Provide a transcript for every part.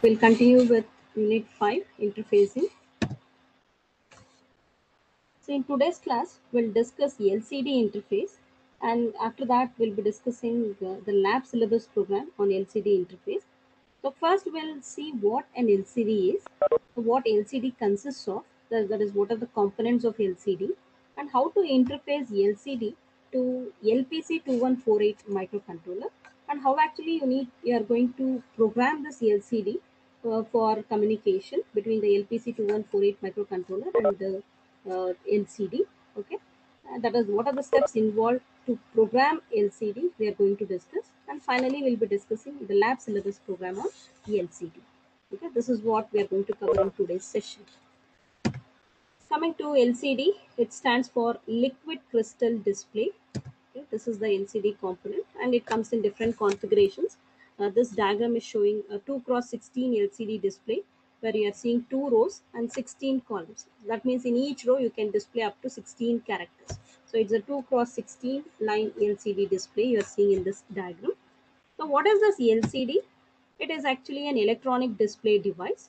We'll continue with Unit 5 Interfacing. So, in today's class, we'll discuss LCD interface, and after that, we'll be discussing the lab syllabus program on LCD interface. So, first, we'll see what an LCD is, so what LCD consists of, that is, what are the components of LCD, and how to interface LCD to LPC2148 microcontroller, and how actually you are going to program this LCD for communication between the LPC2148 microcontroller and the LCD. Okay, that is what are the steps involved to program LCD. We are going to discuss, and finally we'll be discussing the lab syllabus program on LCD. Okay, this is what we are going to cover in today's session. Coming to LCD, it stands for liquid crystal display. Okay, this is the LCD component, and it comes in different configurations. This diagram is showing a 2 cross 16 LCD display where you are seeing 2 rows and 16 columns. That means in each row you can display up to 16 characters. So it's a 2 cross 16 line LCD display you are seeing in this diagram. So what is this LCD? It is actually an electronic display device,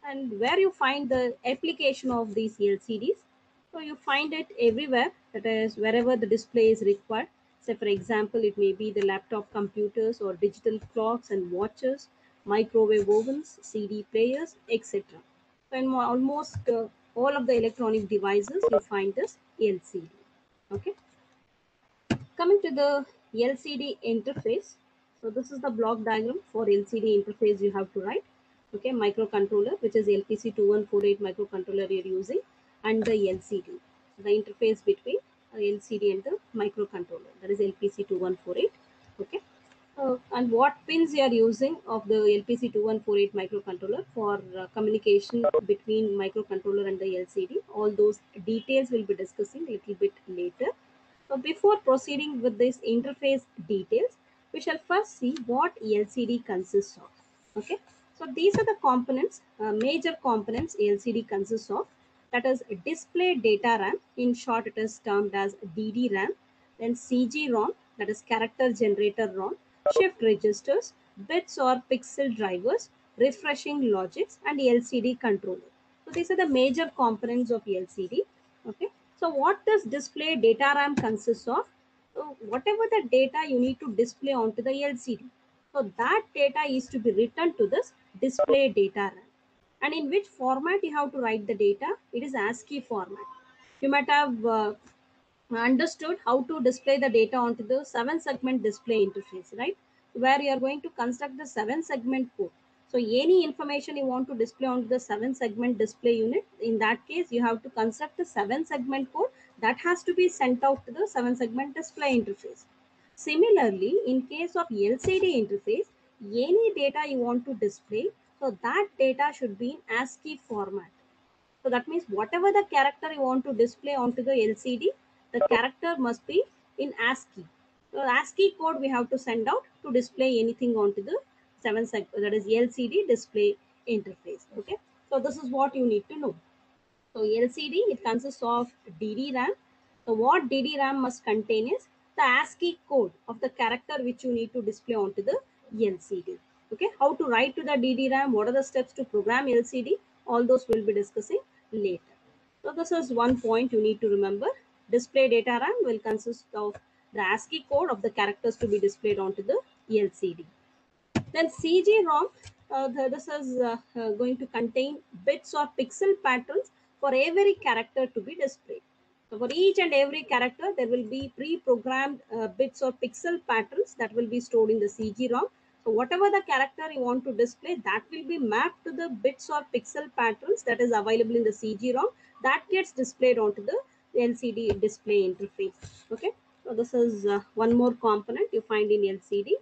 and where you find the application of these LCDs. So you find it everywhere, that is wherever the display is required. Say for example, it may be the laptop computers or digital clocks and watches, microwave ovens, CD players, etc. So in almost all of the electronic devices, you find this LCD. Okay. Coming to the LCD interface. So this is the block diagram for LCD interface you have to write. Okay, microcontroller, which is LPC2148 microcontroller you're using, and the LCD. So the interface between LCD and the microcontroller, that is LPC2148. Okay. And what pins you are using of the LPC2148 microcontroller for communication between microcontroller and the LCD. All those details we'll be discussing a little bit later. So before proceeding with this interface details, we shall first see what LCD consists of. Okay, so these are the components, major components LCD consists of. That is display data RAM. In short, it is termed as DD-RAM. Then CG-ROM, that is character generator ROM, shift registers, bits or pixel drivers, refreshing logics, and LCD controller. So these are the major components of LCD. Okay. So what does display data RAM consists of? So whatever the data you need to display onto the LCD. So that data is to be written to this display data RAM. And in which format you have to write the data? It is ASCII format. You might have understood how to display the data onto the 7 segment display interface, right? Where you are going to construct the 7 segment code. So any information you want to display onto the 7 segment display unit, in that case, you have to construct the 7 segment code that has to be sent out to the 7 segment display interface. Similarly, in case of LCD interface, any data you want to display, so that data should be in ASCII format. So that means whatever the character you want to display onto the LCD, the character must be in ASCII. So ASCII code we have to send out to display anything onto the that is LCD display interface. Okay. So this is what you need to know. So LCD, it consists of DD-RAM. So what DD-RAM must contain is the ASCII code of the character which you need to display onto the LCD. Okay, how to write to the DD-RAM, what are the steps to program LCD, all those we'll be discussing later. So this is one point you need to remember. Display data RAM will consist of the ASCII code of the characters to be displayed onto the LCD. Then CG-ROM, this is going to contain bits or pixel patterns for every character to be displayed. So for each and every character, there will be pre-programmed bits or pixel patterns that will be stored in the CG-ROM. So whatever the character you want to display, that will be mapped to the bits or pixel patterns that is available in the CG-ROM that gets displayed onto the LCD display interface. Okay. So this is one more component you find in LCD.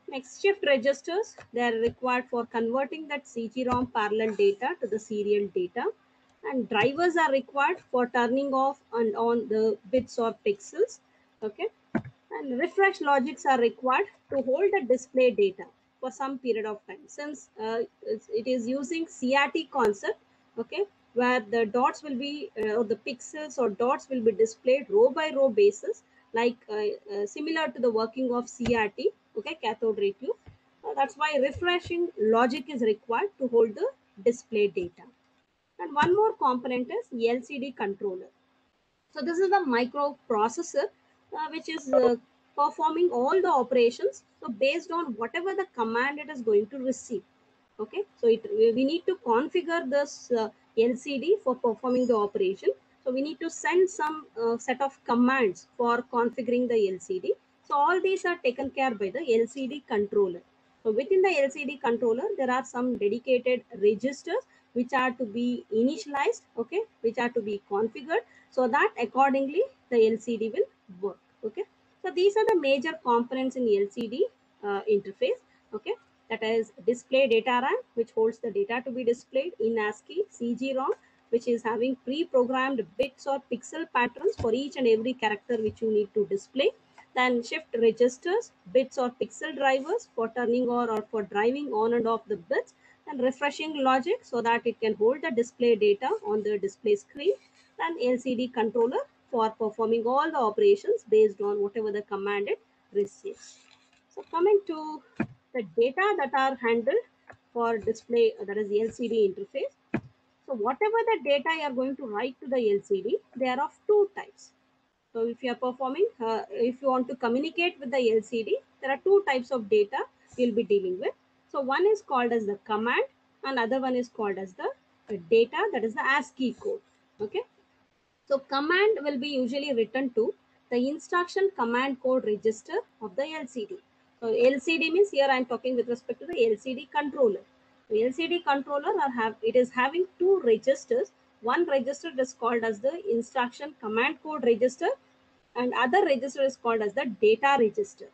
Next, shift registers. They are required for converting that CG-ROM parallel data to the serial data. And drivers are required for turning off and on the bits or pixels. Okay. And refresh logics are required to hold the display data for some period of time. Since it is using CRT concept, okay, where the dots will be or the pixels or dots will be displayed row by row basis, like similar to the working of CRT, okay, cathode ray tube. That's why refreshing logic is required to hold the display data. And one more component is LCD controller. So this is the microprocessor which is performing all the operations. So based on whatever the command it is going to receive. Okay, so we need to configure this LCD for performing the operation. So we need to send some set of commands for configuring the LCD. So all these are taken care by the LCD controller. So within the LCD controller, there are some dedicated registers which are to be initialized, okay, which are to be configured so that accordingly the LCD will work. Okay, so these are the major components in LCD interface. Okay, that is display data RAM, which holds the data to be displayed in ASCII, CG-ROM, which is having pre-programmed bits or pixel patterns for each and every character which you need to display. Then shift registers, bits or pixel drivers for turning or for driving on and off the bits, and refreshing logic so that it can hold the display data on the display screen. Then LCD controller for performing all the operations based on whatever the command it receives. So coming to the data that are handled for display, that is the LCD interface. So whatever the data you are going to write to the LCD, they are of two types. So if you are performing, if you want to communicate with the LCD, there are two types of data you'll be dealing with. So one is called as the command, and other one is called as the data, that is the ASCII code. Okay. So command will be usually written to the instruction command code register of the LCD. So LCD means here I am talking with respect to the LCD controller. The LCD controller it is having two registers. One register is called as the instruction command code register, and other register is called as the data register.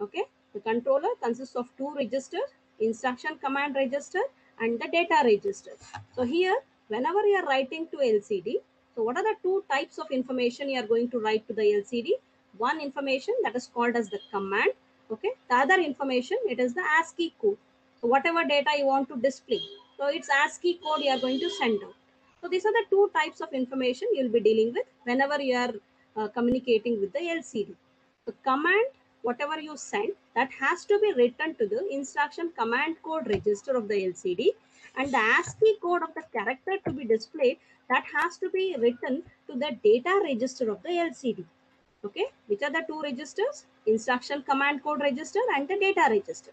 Okay, the controller consists of two registers, instruction command register and the data register. So here, whenever you are writing to LCD, so what are the two types of information you are going to write to the LCD? One information that is called as the command. Okay, the other information, it is the ASCII code. So whatever data you want to display, so it's ASCII code you are going to send out. So these are the two types of information you'll be dealing with whenever you are communicating with the LCD. The command, whatever you send, that has to be written to the instruction command code register of the LCD, and the ASCII code of the character to be displayed, that has to be written to the data register of the LCD. Okay, which are the two registers? Instruction command code register and the data register.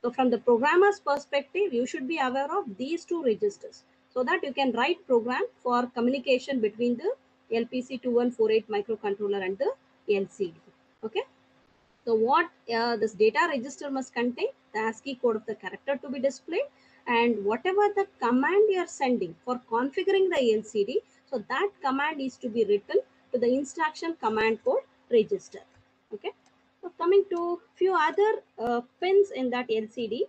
So from the programmer's perspective, you should be aware of these two registers so that you can write program for communication between the LPC2148 microcontroller and the LCD. Okay. So what this data register must contain? The ASCII code of the character to be displayed, and whatever the command you are sending for configuring the LCD, so that command is to be written to the instruction command code register. Okay. So coming to few other pins in that LCD.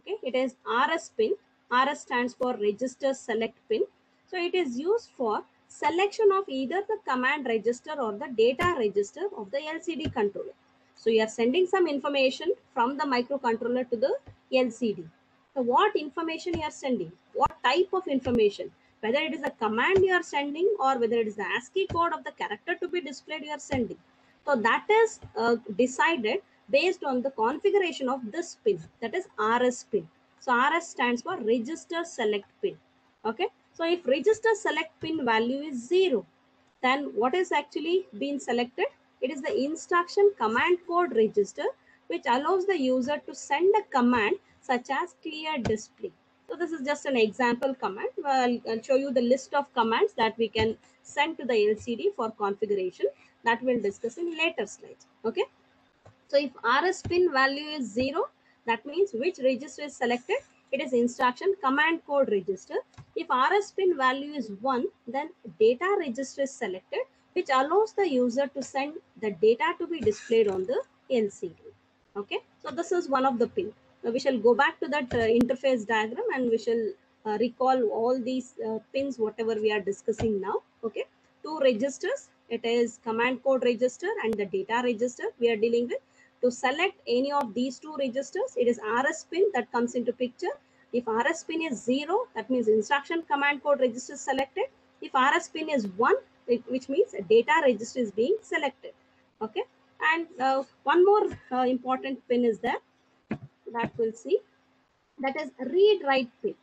Okay, it is RS pin. RS stands for register select pin. So it is used for selection of either the command register or the data register of the LCD controller. So you are sending some information from the microcontroller to the LCD. So what information you are sending? What type of information? Whether it is a command you are sending or whether it is the ASCII code of the character to be displayed you are sending. So that is decided based on the configuration of this pin, that is RS pin. So RS stands for register select pin. Okay. So if register select pin value is 0, then what is actually being selected? It is the instruction command code register which allows the user to send a command such as clear display. So this is just an example command. I'll show you the list of commands that we can send to the LCD for configuration that we'll discuss in later slides. Okay. So if RS pin value is 0, that means which register is selected? It is instruction command code register. If RS pin value is 1, then data register is selected, which allows the user to send the data to be displayed on the LCD. Okay, so this is one of the pin. Now we shall go back to that interface diagram and we shall recall all these pins, whatever we are discussing now. Okay, two registers, it is command code register and the data register we are dealing with. To select any of these two registers, it is RS pin that comes into picture. If RS pin is 0, that means instruction command code register is selected. If RS pin is 1, which means data register is being selected. Okay. And one more important pin is there that we'll see, that is read write pin.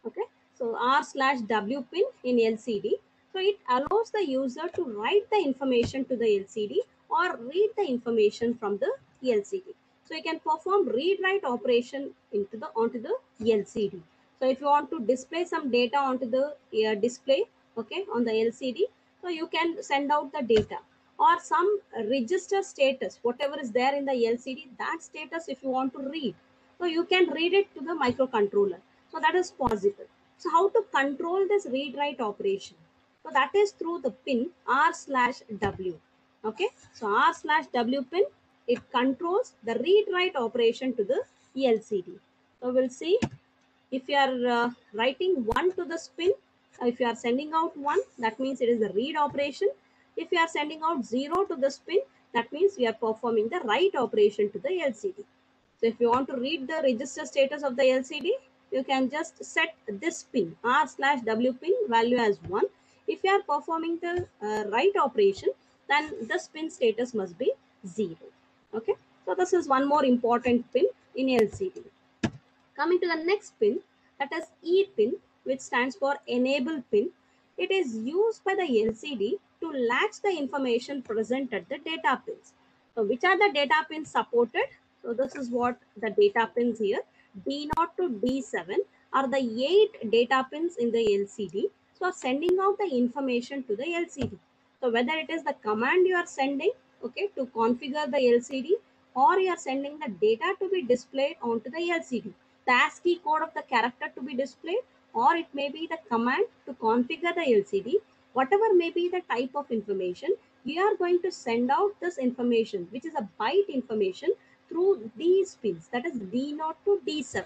Okay, so R/W pin in LCD. So it allows the user to write the information to the LCD or read the information from the LCD. So you can perform read write operation onto the LCD. So if you want to display some data onto the display, okay, on the LCD, so you can send out the data or some register status, whatever is there in the LCD, that status if you want to read, so you can read it to the microcontroller. So that is possible. So how to control this read write operation? So that is through the pin R/W. Okay. So R/W pin, it controls the read write operation to the LCD. So we'll see, if you are writing 1 to the spin, if you are sending out 1, that means it is the read operation. If you are sending out 0 to the spin, that means we are performing the write operation to the LCD. So if you want to read the register status of the LCD, you can just set this pin R/W pin value as 1. If you are performing the write operation, then the pin status must be 0. Okay. So this is one more important pin in LCD. Coming to the next pin, that is E pin, which stands for enable pin. It is used by the LCD to latch the information present at the data pins. So which are the data pins supported? So this is what the data pins here. D0 to D7 are the 8 data pins in the LCD. So sending out the information to the LCD. So whether it is the command you are sending, okay, to configure the LCD, or you are sending the data to be displayed onto the LCD, the ASCII code of the character to be displayed, or it may be the command to configure the LCD, whatever may be the type of information, you are going to send out this information, which is a byte information, through these pins, that is D0 to D7.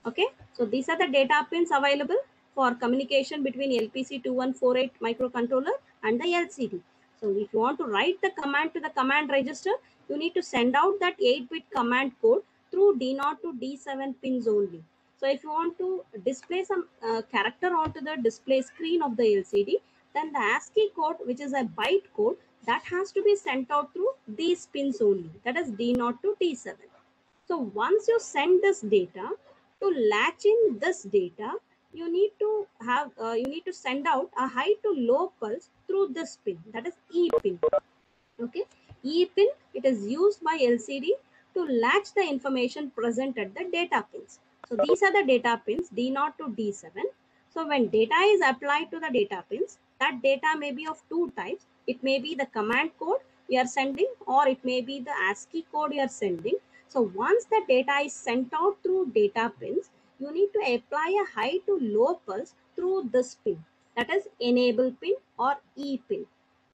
Okay, so these are the data pins available for communication between LPC2148 microcontroller and the LCD. So if you want to write the command to the command register, you need to send out that 8-bit command code through D0 to D7 pins only. So if you want to display some character onto the display screen of the LCD, then the ASCII code, which is a byte code, that has to be sent out through these pins only, that is D0 to D7. So once you send this data, to latch in this data, you need to send out a high to low pulse through this pin, that is E pin. Okay, E pin, it is used by LCD to latch the information present at the data pins. So these are the data pins D0 to D7. So when data is applied to the data pins, that data may be of two types. It may be the command code you are sending, or it may be the ASCII code you are sending. So once the data is sent out through data pins, you need to apply a high to low pulse through this pin, that is enable pin or E pin,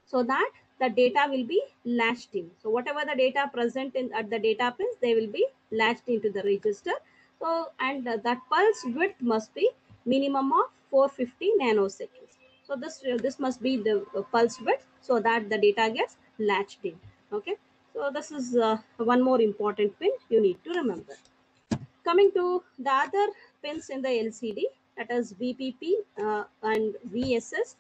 so that the data will be latched in. So whatever the data present in at the data pins, they will be latched into the register. So and that pulse width must be minimum of 450 nanoseconds. So this must be the pulse width, so that the data gets latched in. Okay. So this is one more important pin you need to remember. Coming to the other pins in the LCD, that is VPP and VSS.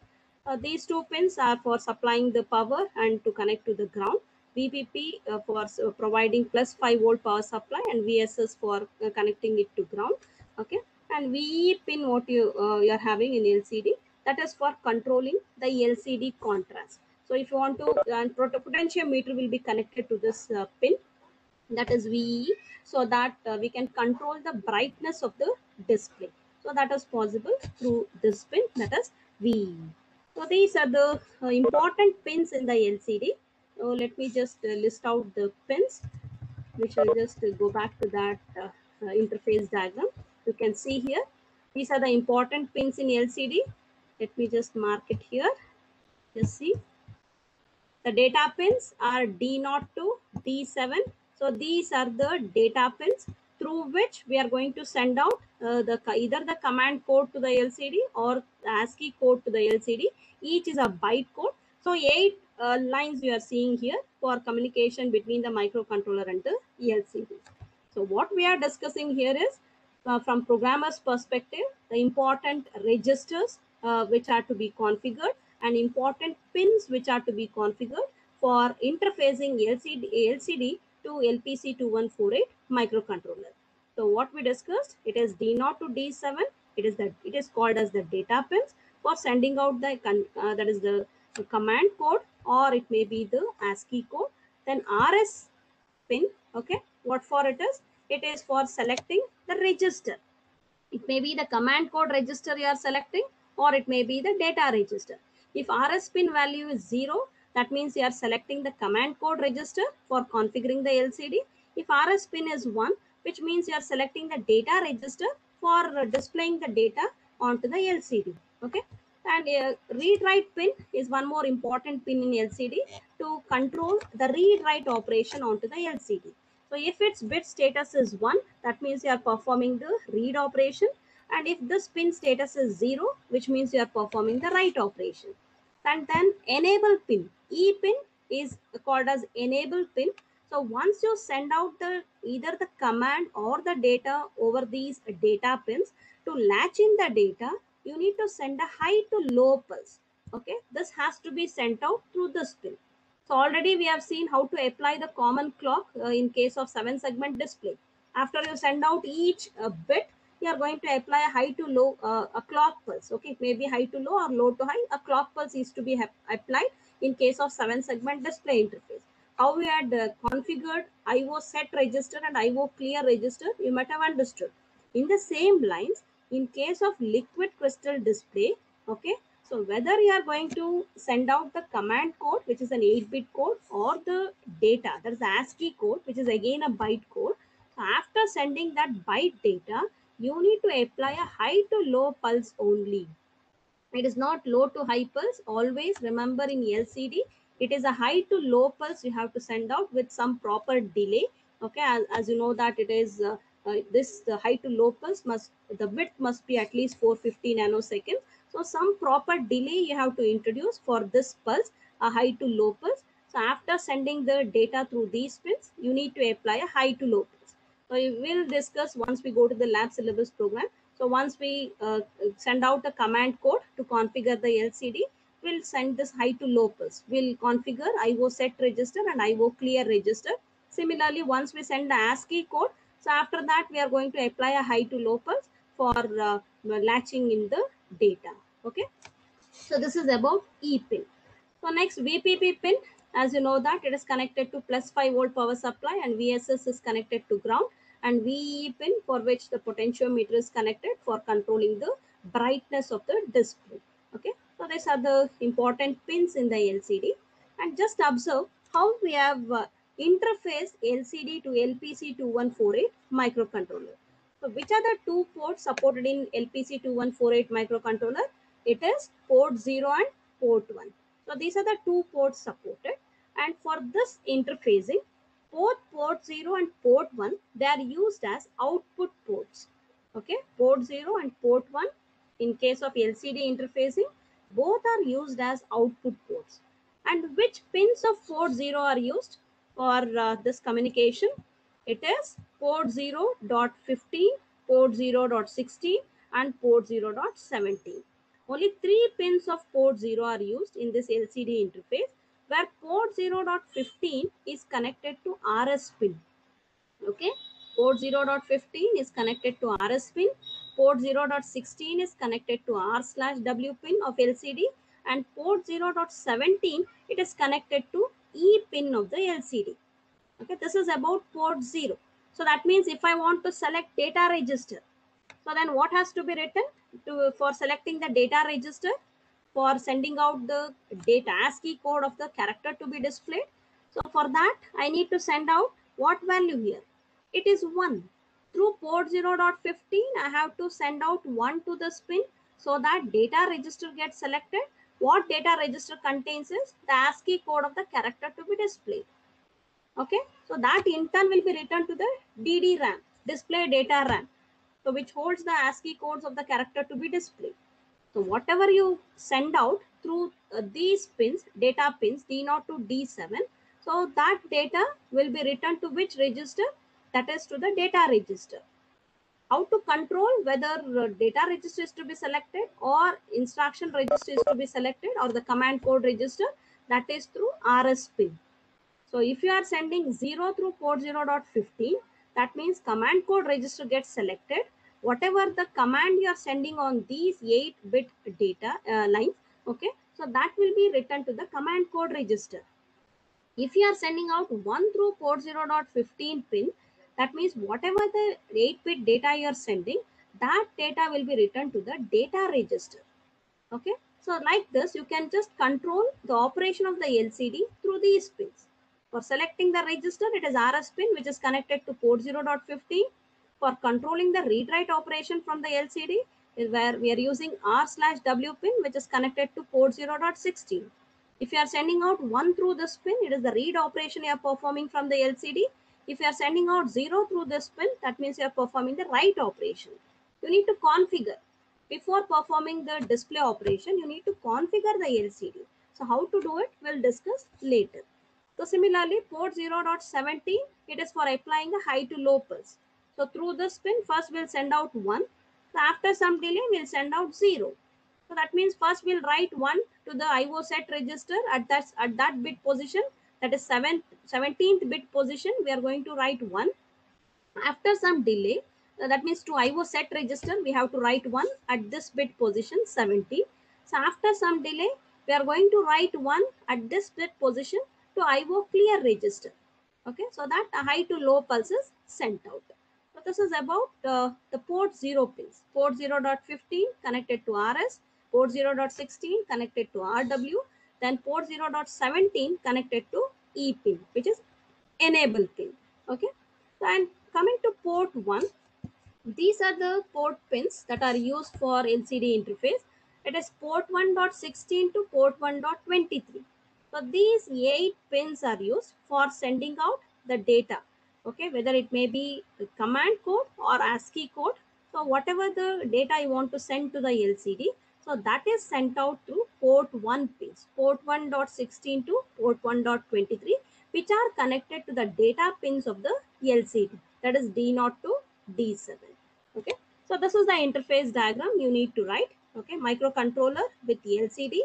These two pins are for supplying the power and to connect to the ground. VPP for providing plus 5 volt power supply, and VSS for connecting it to ground. Okay, and VE pin, what you are having in LCD, that is for controlling the LCD contrast. So if you want to, and potentiometer will be connected to this pin, that is VE, so that we can control the brightness of the display. So that is possible through this pin, that is VE. So these are the important pins in the LCD. So let me just list out the pins. We shall just go back to that interface diagram. You can see here, these are the important pins in LCD. Let me just mark it here. Just see. The data pins are D0 to D7. So these are the data pins through which we are going to send out either the command code to the LCD or the ASCII code to the LCD. Each is a byte code. So 8 lines you are seeing here for communication between the microcontroller and the LCD. So what we are discussing here is from programmer's perspective, the important registers which are to be configured and important pins which are to be configured for interfacing LCD to LPC2148 microcontroller. So what we discussed, it is D0 to D7. It is called as the data pins for sending out the that is the command code, or it may be the ASCII code. Then RS pin, okay, what for it is? It is for selecting the register. It may be the command code register you are selecting, or it may be the data register. If RS pin value is 0, that means you are selecting the command code register for configuring the LCD. If RS pin is 1, which means you are selecting the data register for displaying the data onto the LCD. Okay. And read write pin is one more important pin in LCD to control the read write operation onto the LCD. So if its bit status is 1, that means you are performing the read operation. And if this pin status is 0, which means you are performing the write operation. And then enable pin. E pin is called as enable pin. So once you send out the either the command or the data over these data pins, to latch in the data, you need to send a high to low pulse. Okay, this has to be sent out through this pin. So already we have seen how to apply the common clock in case of 7 segment display. After you send out each bit, you are going to apply a high to low, a clock pulse. Okay, it may be high to low or low to high. A clock pulse is to be applied in case of 7 segment display interface. How we had configured IO set register and IO clear register, you might have understood. In the same lines, in case of liquid crystal display, okay, so whether you are going to send out the command code, which is an 8-bit code, or the data, that is the ASCII code, which is again a byte code. So after sending that byte data, you need to apply a high to low pulse only. It is not low to high pulse. Always remember in LCD, it is a high to low pulse you have to send out with some proper delay. Okay, as you know that it is this the high to low pulse must, the width must be at least 450 nanoseconds. So some proper delay you have to introduce for this pulse, a high to low pulse. So after sending the data through these pins, you need to apply a high to low pulse. So we will discuss once we go to the lab syllabus program. So once we send out the command code to configure the LCD, we'll send this high to low pulse. We'll configure IO set register and IO clear register. Similarly, once we send the ASCII code, so after that we are going to apply a high to low pulse for latching in the data. Okay. So this is about E pin. So next VPP pin, as you know that it is connected to plus 5-volt power supply and VSS is connected to ground, and VEE pin for which the potentiometer is connected for controlling the brightness of the display. Okay, so these are the important pins in the LCD, and just observe how we have interfaced LCD to LPC2148 microcontroller. So which are the two ports supported in LPC2148 microcontroller? It is port 0 and port 1. So these are the two ports supported, and for this interfacing, both port 0 and port 1, they are used as output ports. Okay, port 0 and port 1 in case of LCD interfacing, both are used as output ports. And which pins of port 0 are used for this communication? It is port 0.15, port 0.16 and port 0.17. Only 3 pins of port 0 are used in this LCD interface, where port 0.15 is connected to RS pin. Okay, port 0.15 is connected to RS pin, port 0.16 is connected to R/W pin of LCD, and port 0.17 it is connected to E pin of the LCD. Okay, this is about port 0. So that means if I want to select data register, so then what has to be written to for selecting the data register, for sending out the data ASCII code of the character to be displayed? So for that, I need to send out what value here? It is 1. Through port 0.15, I have to send out 1 to the pin so that data register gets selected. What data register contains is the ASCII code of the character to be displayed. Okay, so that in turn will be returned to the DD RAM, display data RAM, so which holds the ASCII codes of the character to be displayed. So whatever you send out through these pins, data pins D0 to D7, so that data will be returned to which register? That is to the data register. How to control whether data register is to be selected or instruction register is to be selected or the command code register, that is through RS pin. So if you are sending 0 through port 0.15, that means command code register gets selected. Whatever the command you are sending on these 8-bit data lines, okay, so that will be written to the command code register. If you are sending out 1 through port 0.15 pin, that means whatever the 8-bit data you are sending, that data will be written to the data register. Okay, so like this you can just control the operation of the LCD through these pins. For selecting the register, it is RS pin which is connected to port 0.15. For controlling the read write operation from the LCD is where we are using R/W pin which is connected to port 0.16. If you are sending out 1 through this pin, it is the read operation you are performing from the LCD. If you are sending out 0 through this pin, that means you are performing the write operation. You need to configure. Before performing the display operation, you need to configure the LCD. So how to do it, we'll discuss later. So similarly, port 0.17, it is for applying a high to low pulse. So through this pin, first we'll send out 1. So after some delay, we'll send out 0. So that means first we'll write 1 to the IO set register at that bit position, that is 17th bit position, we are going to write 1. After some delay, that means to IO set register, we have to write 1 at this bit position 70. So after some delay, we are going to write 1 at this bit position to IO clear register. Okay, so that a high to low pulse is sent out. So this is about the port 0 pins. Port 0.15 connected to RS, port 0.16 connected to RW, then port 0.17 connected to E pin, which is enable pin. Okay, so and coming to port 1, these are the port pins that are used for LCD interface. It is port 1.16 to port 1.23. So these 8 pins are used for sending out the data. Okay, whether it may be a command code or ASCII code. So whatever the data you want to send to the LCD, so that is sent out through port 1 pins, port 1.16 to port 1.23, which are connected to the data pins of the LCD, that is D0 to D7. Okay, so this is the interface diagram you need to write. Okay, microcontroller with the LCD,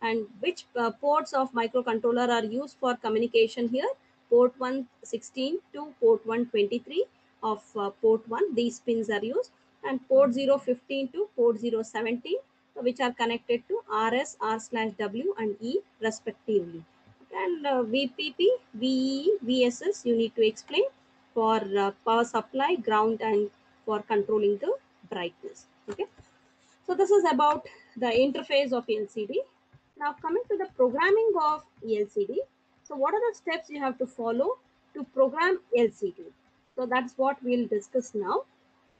and which ports of microcontroller are used for communication here. Port 116 to port 123 of port 1, these pins are used, and port 015 to port 017, which are connected to RS, R/W and E respectively. And VPP, VE, VSS you need to explain for power supply, ground, and for controlling the brightness. Okay, so this is about the interface of LCD. Now coming to the programming of LCD. So what are the steps you have to follow to program LCD? So that's what we'll discuss now.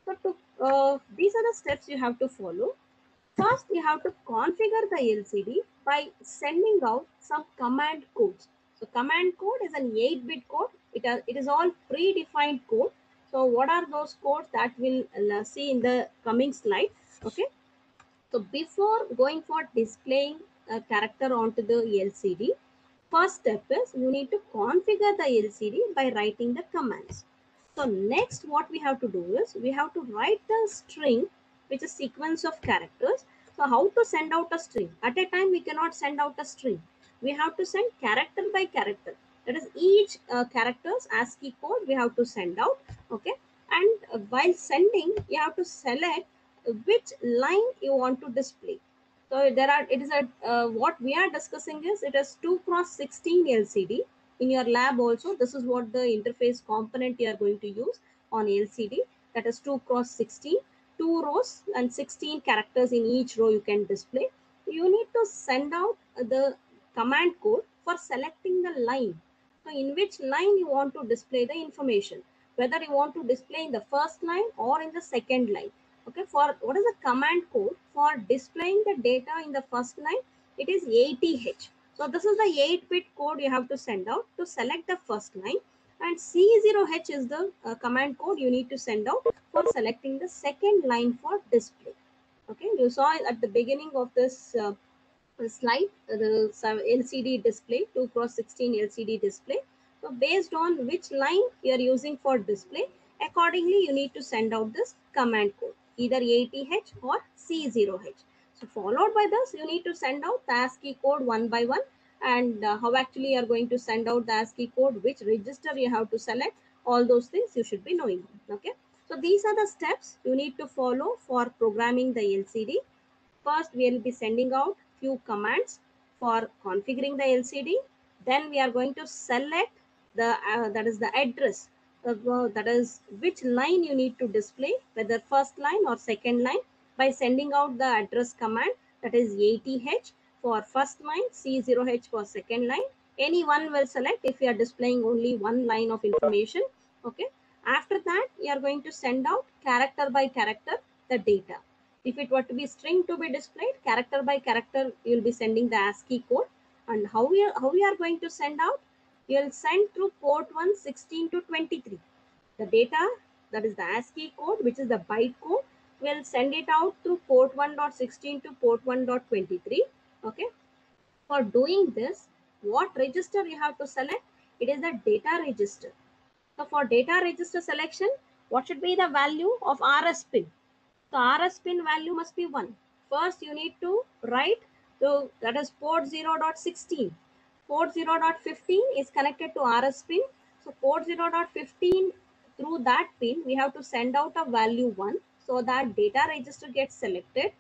So these are the steps you have to follow. First, you have to configure the LCD by sending out some command codes. So command code is an 8-bit code. It is all predefined code. So what are those codes that we'll see in the coming slide. Okay. So before going for displaying a character onto the LCD, first step is you need to configure the LCD by writing the commands. So next what we have to do is we have to write the string, which is sequence of characters. So how to send out a string? At a time we cannot send out a string. We have to send character by character. That is each character's ASCII code we have to send out. Okay. And while sending, you have to select which line you want to display. So there are, it is a what we are discussing is it is 2x16 LCD. In your lab also, this is what the interface component you are going to use on LCD. That is 2x16, 2 rows and 16 characters in each row you can display. You need to send out the command code for selecting the line. So in which line you want to display the information, whether you want to display in the first line or in the second line. Okay, for what is the command code for displaying the data in the first line? It is 80H. So this is the 8-bit code you have to send out to select the first line, and C0H is the command code you need to send out for selecting the second line for display. Okay, you saw at the beginning of this slide the LCD display, 2x16 LCD display. So based on which line you are using for display, Accordingly, you need to send out this command code, either 80H or C0H. So followed by this, you need to send out the ASCII code one by one, and how actually you are going to send out the ASCII code, which register you have to select, all those things you should be knowing. Okay. So these are the steps you need to follow for programming the LCD. First, we will be sending out few commands for configuring the LCD. Then we are going to select the that is the address that is which line you need to display, whether first line or second line, by sending out the address command, that is 80H for first line, C0H for second line. Any one will select if you are displaying only one line of information. Okay. After that, you are going to send out character by character the data. If it were to be string to be displayed, character by character, you will be sending the ASCII code. And how we are going to send out? You will send through port 1 16 to 23. The data, that is the ASCII code, which is the byte code, will send it out through port 1.16 to port 1.23. Okay. For doing this, what register you have to select? It is the data register. So for data register selection, what should be the value of RS pin? So RS pin value must be 1. First, you need to write the, that is port 0.16. Port 0.15 is connected to RS pin. So port 0.15, through that pin, we have to send out a value 1, so that data register gets selected.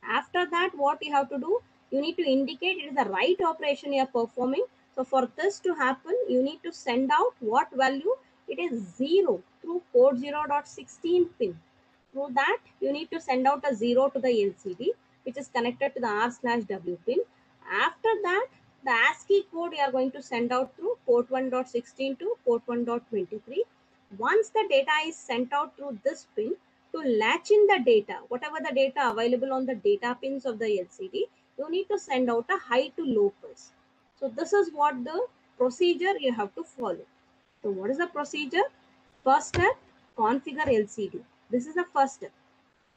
After that, what you have to do? You need to indicate it is the right operation you are performing. So for this to happen, you need to send out what value? It is 0 through port 0.16 pin. Through that, you need to send out a 0 to the LCD, which is connected to the R/W pin. After that, the ASCII code you are going to send out through port 1.16 to port 1.23. Once the data is sent out through this pin, to latch in the data, whatever the data available on the data pins of the LCD, you need to send out a high to low pulse. So this is what the procedure you have to follow. So what is the procedure? First step, configure LCD. This is the first step.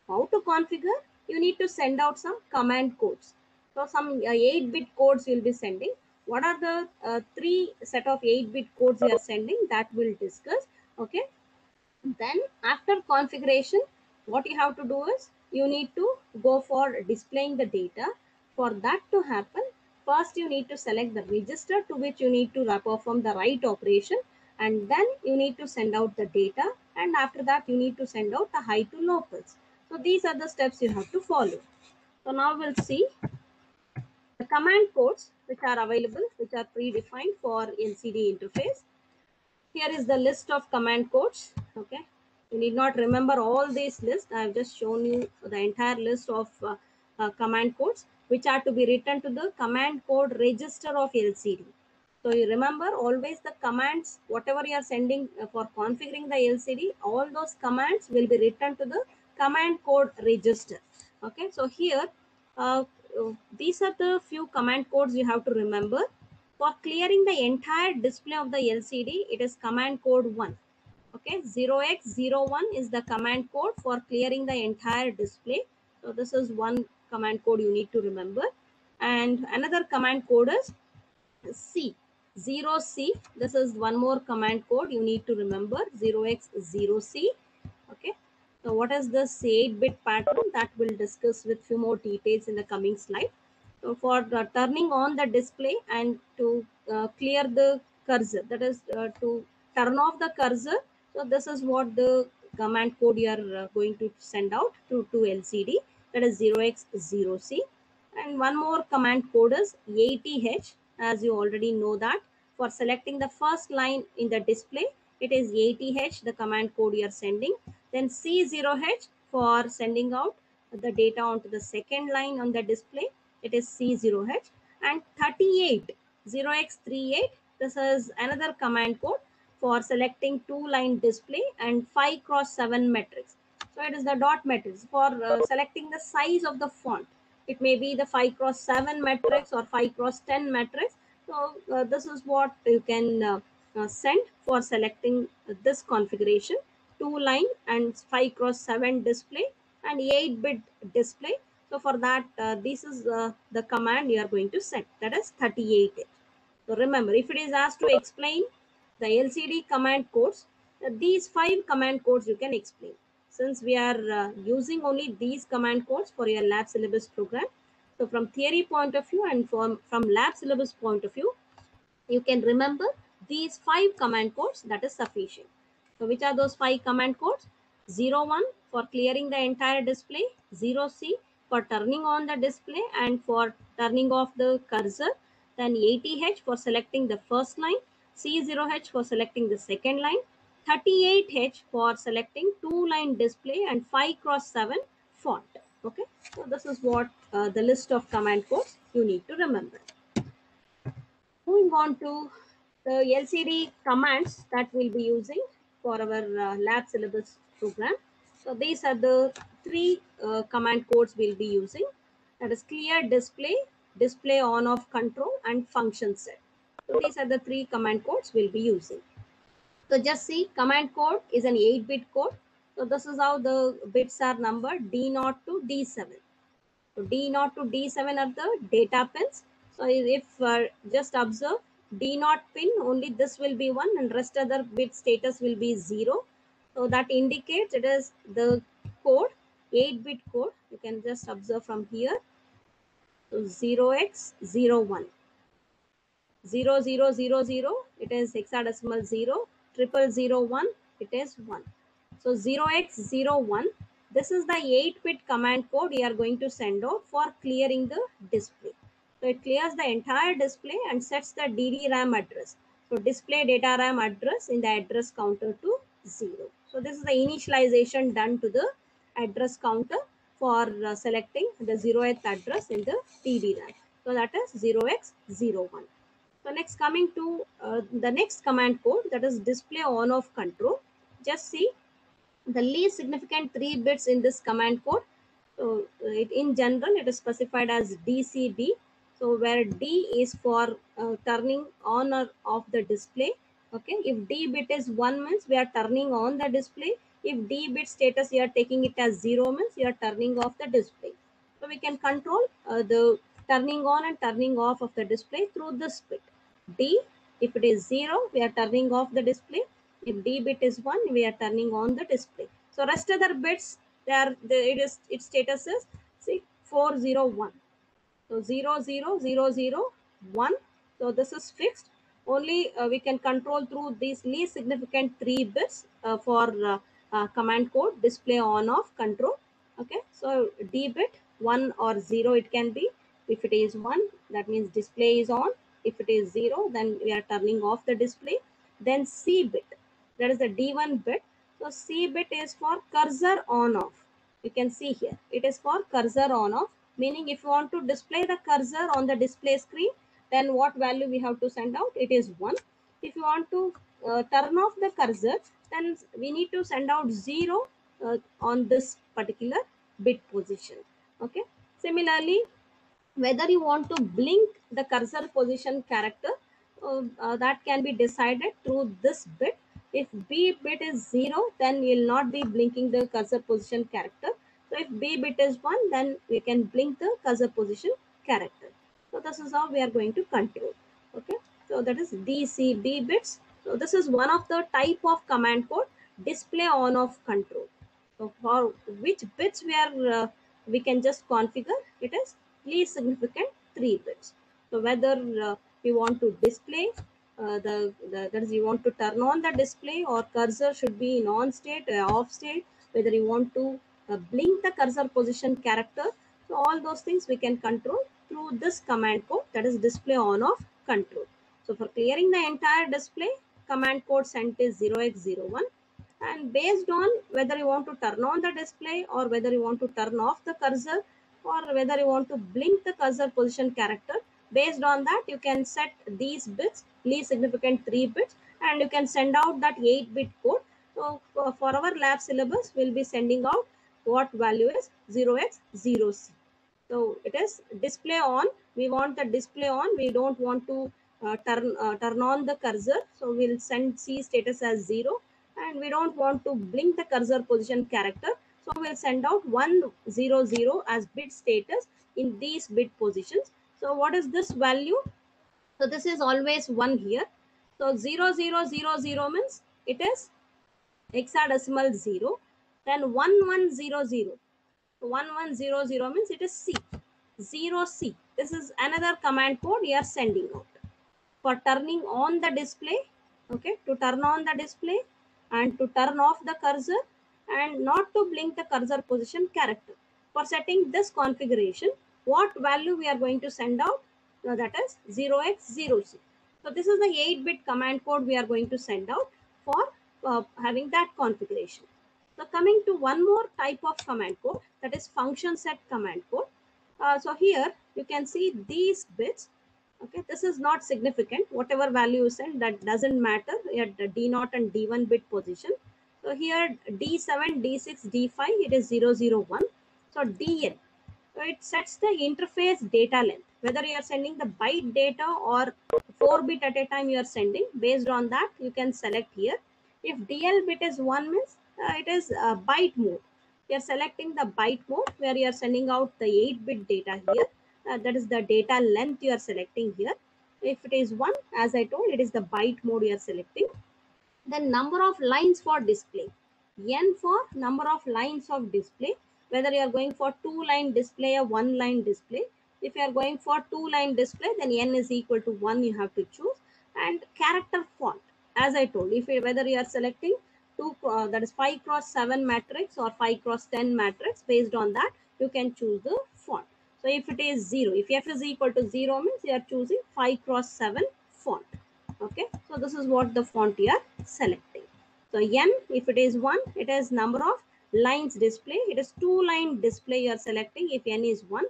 How to configure? You need to send out some command codes. So some 8-bit codes you'll be sending. What are the three set of 8-bit codes you are sending? That we'll discuss. Okay. Then after configuration, what you have to do is you need to go for displaying the data. For that to happen, first you need to select the register to which you need to perform the right operation, and then you need to send out the data, and after that you need to send out the high to low pulse. So these are the steps you have to follow. So now we'll see the command codes which are available, which are predefined for LCD interface. Here is the list of command codes. Okay, you need not remember all these lists. I have just shown you the entire list of command codes which are to be written to the command code register of LCD. So you remember always the commands, whatever you are sending for configuring the LCD, all those commands will be written to the command code register. Okay, so here uh, these are the few command codes you have to remember. For clearing the entire display of the LCD, it is command code 1. Okay, 0x01 is the command code for clearing the entire display. So this is one command code you need to remember. And another command code is C. 0C. This is one more command code you need to remember, 0x0C. Okay. So what is this 8-bit pattern? That we'll discuss with few more details in the coming slide. So for turning on the display and to clear the cursor, that is to turn off the cursor. So this is what the command code you are going to send out to LCD, that is 0x0C. And one more command code is 80H, as you already know that. For selecting the first line in the display, it is 80H, the command code you are sending. Then C0H for sending out the data onto the second line on the display, it is C0H. And 38, 0x38, this is another command code for selecting two-line display and 5 cross 7 matrix. So it is the dot matrix for selecting the size of the font. It may be the 5 cross 7 matrix or 5 cross 10 matrix. So this is what you can send for selecting this configuration: 2-line and 5 cross 7 display and 8-bit display. So for that, this is the command you are going to send, that is 38. So remember, if it is asked to explain the LCD command codes, these 5 command codes you can explain. Since we are using only these command codes for your lab syllabus program, so from theory point of view and from lab syllabus point of view, you can remember these 5 command codes, that is sufficient. So which are those 5 command codes? 01 for clearing the entire display, 0C for turning on the display and for turning off the cursor, then 80H for selecting the first line, C0H for selecting the second line, 38H for selecting 2-line display, and 5 cross 7 font. Okay, so this is what the list of command codes you need to remember. Moving on to the LCD commands that we'll be using for our lab syllabus program. So these are the 3 command codes we'll be using. That is clear display, display on off control, and function set. So these are the 3 command codes we'll be using. So just see, command code is an 8-bit code. So this is how the bits are numbered, D0 to D7. So D0 to D7 are the data pins. So if just observe D0 pin, only this will be 1 and rest other bit status will be 0. So that indicates it is the code, 8-bit code. You can just observe from here. So 0x01. 0000, it is hexadecimal 0. 0001, it is 1. So 0x01, this is the 8-bit command code we are going to send out for clearing the display. So it clears the entire display and sets the DD-RAM address. So display data RAM address in the address counter to 0. So this is the initialization done to the address counter for selecting the 0th address in the DD-RAM. So that is 0x01. So next, coming to the next command code, that is display on off control. Just see the least significant 3 bits in this command code. So in general it is specified as DCB. So where D is for turning on or off the display. Okay, if D bit is 1 means we are turning on the display. If D bit status you are taking it as 0 means you are turning off the display. So we can control the turning on and turning off of the display through this bit. D, if it is 0, we are turning off the display. If D bit is 1, we are turning on the display. So rest other bits, its status is see 401. So 0000 1. So this is fixed. Only we can control through these least significant 3 bits for command code display on off control. Okay, so D bit 1 or 0 it can be. If it is 1, that means display is on. If it is 0, then we are turning off the display. Then C bit, that is the D1 bit. So C bit is for cursor on off. You can see here it is for cursor on off, meaning if you want to display the cursor on the display screen, then what value we have to send out? It is 1. If you want to turn off the cursor, then we need to send out 0 on this particular bit position. Okay, similarly, whether you want to blink the cursor position character, that can be decided through this bit. If B bit is 0, then we will not be blinking the cursor position character. So if B bit is 1, then we can blink the cursor position character. So this is how we are going to control. Okay, so that is DCB bits. So this is one of the type of command code display on off control. So for which bits we can just configure, it is least significant 3 bits. So whether we want to display that is you want to turn on the display, or cursor should be in on state, off state, whether you want to blink the cursor position character. So all those things we can control through this command code, that is display on off control. So for clearing the entire display, command code sent is 0x01. And based on whether you want to turn on the display, or whether you want to turn off the cursor, or whether you want to blink the cursor position character, based on that you can set these bits, least significant 3 bits, and you can send out that 8-bit code. So for our lab syllabus we'll be sending out what value is 0x0c. So it is display on, we want the display on, we don't want to turn on the cursor, so we'll send C status as 0, and we don't want to blink the cursor position character, so we'll send out 100 as bit status in these bit positions. So what is this value? So this is always 1 here. So 0000 means it is hexadecimal 0, then 1100. 1100 means it is C. 0C. This is another command code you are sending out for turning on the display. Okay, to turn on the display and to turn off the cursor and not to blink the cursor position character. For setting this configuration, what value we are going to send out? Now that is 0x0C. So this is the 8-bit command code we are going to send out for having that configuration. So coming to one more type of command code, that is function set command code. So here you can see these bits. Okay, this is not significant. Whatever value you send, that doesn't matter at the D0 and D1 bit position. So here D7, D6, D5, it is 001. So DN, so it sets the interface data length. Whether you are sending the byte data or 4 bit at a time you are sending, based on that you can select here. If DL bit is 1 means it is byte mode. You are selecting the byte mode where you are sending out the 8-bit data here. That is the data length you are selecting here. If it is 1, as I told, it is the byte mode you are selecting. Then number of lines for display. N for number of lines of display. Whether you are going for 2-line display or 1-line display. If you are going for 2-line display, then N is equal to 1 you have to choose. And character font. As I told, if you, whether you are selecting that is 5 cross 7 matrix or 5 cross 10 matrix, based on that you can choose the font. So if it is 0, if F is equal to 0 means you are choosing 5 cross 7 font. Okay, so this is what the font you are selecting. So N, if it is 1, it is number of lines display. It is 2-line display you are selecting if N is 1.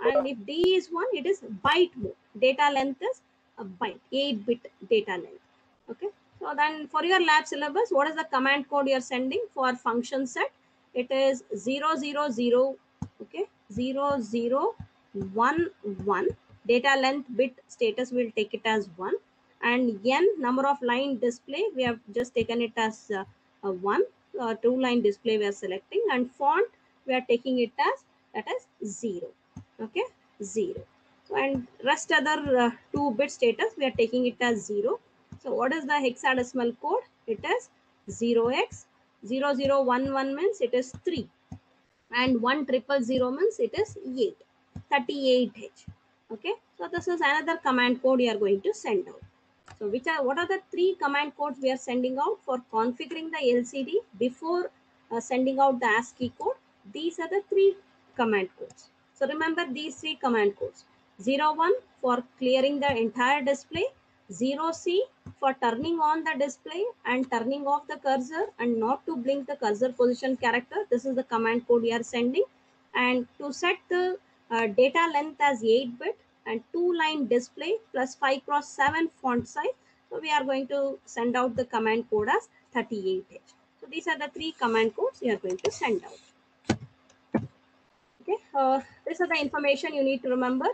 And if D is 1, it is byte mode. Data length is a byte, 8-bit data length. Okay, so then for your lab syllabus, what is the command code you are sending for function set? It is 000, okay, 0011. Data length bit status will take it as 1. And N, number of line display, we have just taken it as 1. 2-line display we are selecting, and font we are taking it as, that is 0. Okay, 0. So and rest other 2-bit status we are taking it as 0. So what is the hexadecimal code? It is 0x0011 means it is 3, and 1000 means it is 8, 38H. Okay, so this is another command code you are going to send out. So what are the 3 command codes we are sending out for configuring the LCD before sending out the ASCII code? These are the 3 command codes. So remember these 3 command codes. 01 for clearing the entire display, 0C for turning on the display and turning off the cursor and not to blink the cursor position character. This is the command code we are sending. And to set the data length as 8-bit and 2-line display plus 5 cross 7 font size. So we are going to send out the command code as 38H. So these are the 3 command codes we are going to send out. Okay, this is the information you need to remember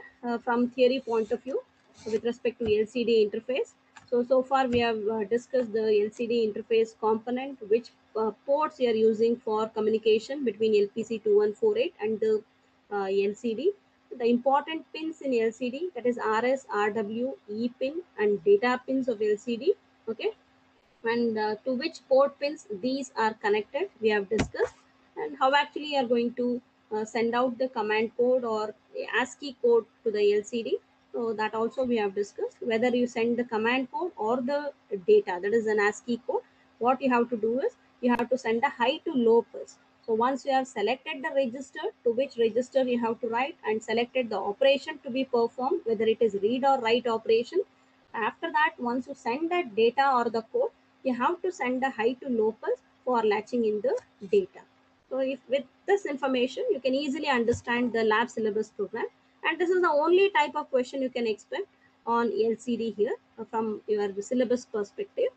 from theory point of view with respect to LCD interface. So far we have discussed the LCD interface component, which ports you are using for communication between LPC2148 and the LCD. The important pins in LCD, that is RS, RW, E pin and data pins of LCD. Okay, and to which port pins these are connected we have discussed, and how actually you are going to send out the command code or ASCII code to the LCD. So that also we have discussed, whether you send the command code or the data, that is an ASCII code. What you have to do is you have to send a high to low pulse. So once you have selected the register, to which register you have to write, and selected the operation to be performed, whether it is read or write operation, after that once you send that data or the code, you have to send a high to low pulse for latching in the data. So if with this information, you can easily understand the lab syllabus program. And this is the only type of question you can expect on LCD here from your syllabus perspective.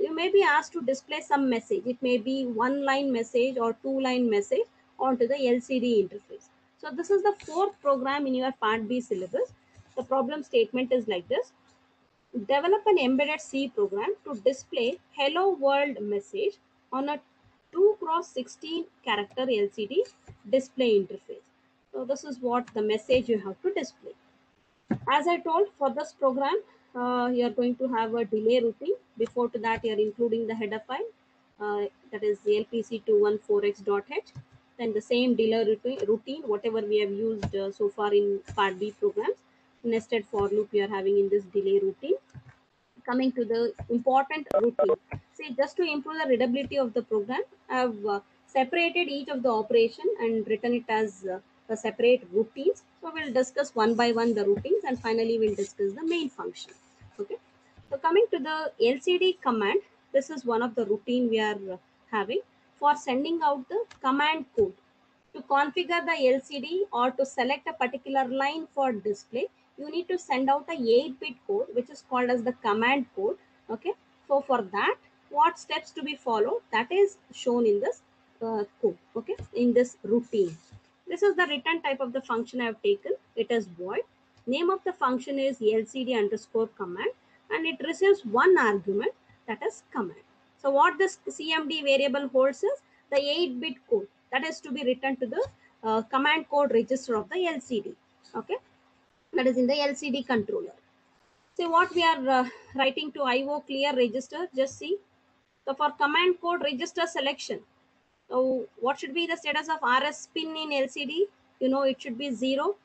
You may be asked to display some message. It may be 1-line message or 2-line message onto the LCD interface. So this is the 4th program in your part B syllabus. The problem statement is like this. Develop an embedded C program to display hello world message on a 2 cross 16 character LCD display interface. So this is what the message you have to display. As I told, for this program, you are going to have a delay routine. Before to that, you are including the header file. that is the LPC214x.h. Then the same dealer routine, whatever we have used so far in part B programs, nested for loop we are having in this delay routine. Coming to the important routine, see, just to improve the readability of the program, I have separated each of the operation and written it as a separate routines. So we'll discuss one by one the routines, and finally we'll discuss the main function. Okay, so coming to the LCD command, this is one of the routine we are having for sending out the command code. To configure the LCD or to select a particular line for display, you need to send out a 8-bit code, which is called as the command code. Okay. So for that, what steps to be followed, that is shown in this code. Okay. In this routine. This is the return type of the function I have taken. It is void. Name of the function is LCD underscore command, and it receives one argument, that is command. So what this CMD variable holds is the 8-bit code that is to be written to the command code register of the LCD. Okay, that is in the LCD controller. So what we are writing to IO clear register, just see. So for command code register selection, so what should be the status of RS pin in LCD? You know, it should be 0.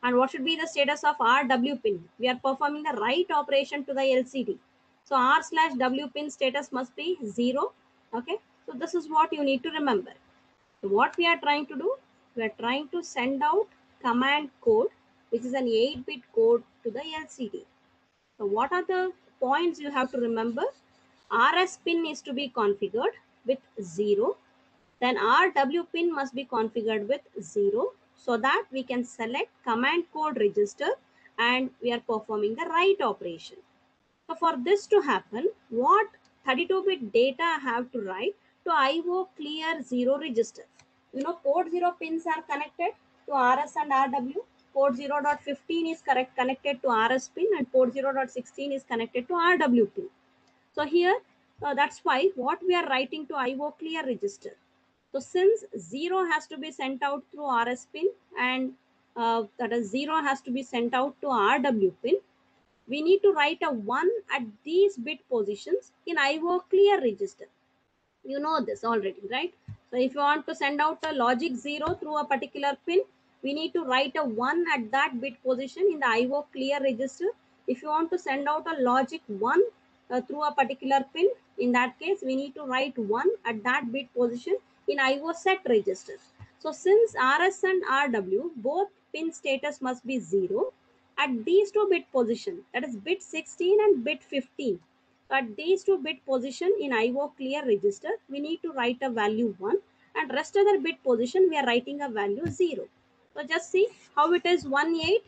And what should be the status of RW pin? We are performing the write operation to the LCD. So R/W pin status must be 0. Okay. So this is what you need to remember. So what we are trying to do? We are trying to send out command code, which is an 8-bit code to the LCD. So what are the points you have to remember? RS pin is to be configured with 0. Then RW pin must be configured with 0, so that we can select command code register and we are performing the write operation. So for this to happen, what 32-bit data I have to write to IO clear 0 register? You know, port 0 pins are connected to RS and RW. Port 0.15 is connected to RS pin, and port 0.16 is connected to RW pin. So here, that's why what we are writing to IO clear register. So since 0 has to be sent out through RS pin, and that is 0 has to be sent out to RW pin, we need to write a 1 at these bit positions in IO clear register. You know this already, right? So if you want to send out a logic 0 through a particular pin, we need to write a 1 at that bit position in the IO clear register. If you want to send out a logic 1 through a particular pin, in that case we need to write 1 at that bit position in IO set register. So since RS and RW both pin status must be 0 at these two bit position, that is bit 16 and bit 15, at these two bit position in IO clear register, we need to write a value 1, and rest other bit position we are writing a value 0. So just see how it is 1 8